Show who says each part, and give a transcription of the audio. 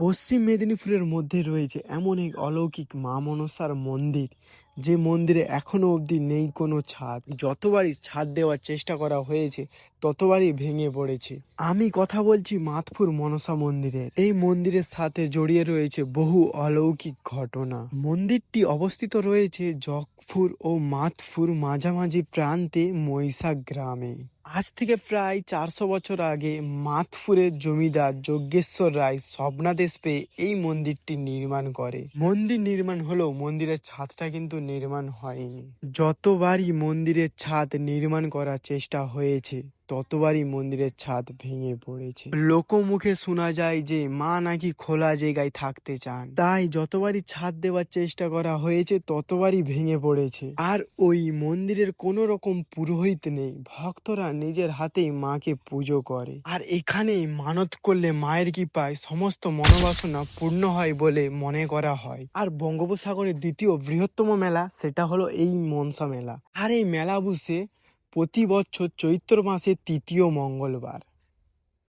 Speaker 1: পশ্চিম মেদিনীপুরের মধ্যে রয়েছে এমন এক অলৌকিক মা মনসার মন্দির, যে মন্দিরে এখনো অবধি নেই কোনো ছাদ। যতবারই ছাদ দেওয়ার চেষ্টা করা হয়েছে ততবারই ভেঙে পড়েছে। আমি কথা বলছি মাতপুর মনসা মন্দিরের। এই মন্দিরের সাথে জড়িয়ে রয়েছে বহু অলৌকিক ঘটনা। মন্দিরটি অবস্থিত রয়েছে জগপুর ও মাতপুর মাঝামাঝি প্রান্তে মৈশা গ্রামে। আজ থেকে প্রায় 400 বছর আগে মাতপুরের জমিদার যজ্ঞেশ্বর রায় স্বপ্নাদেশ পেয়ে এই মন্দিরটি নির্মাণ করে। মন্দির নির্মাণ হলেও মন্দিরের ছাদটা কিন্তু নির্মাণ হয়নি। যতবারই মন্দিরের ছাদ নির্মাণ করার চেষ্টা হয়েছে ততবারই মন্দিরের ছাদ ভেঙে পড়েছে। লোকমুখে শোনা যায় যে মা নাকি খোলা জায়গায় থাকতে চান, তাই যতবারই ছাদ দেওয়ার চেষ্টা করা হয়েছে ততবারই ভেঙে পড়েছে। আর ওই মন্দিরের কোনো রকম পুরোহিত নেই, ভক্তরা নিজের হাতেই মাকে পুজো করে। আর এখানে মানত করলে মায়ের কৃপায় সমস্ত মনোবাসনা পূর্ণ হয় বলে মনে করা হয়। আর বঙ্গোপসাগরের দ্বিতীয় বৃহত্তম মেলা সেটা হলো এই মনসা মেলা। আর এই মেলা বসে প্রতি বছর চৈত্র মাসের তৃতীয় মঙ্গলবার।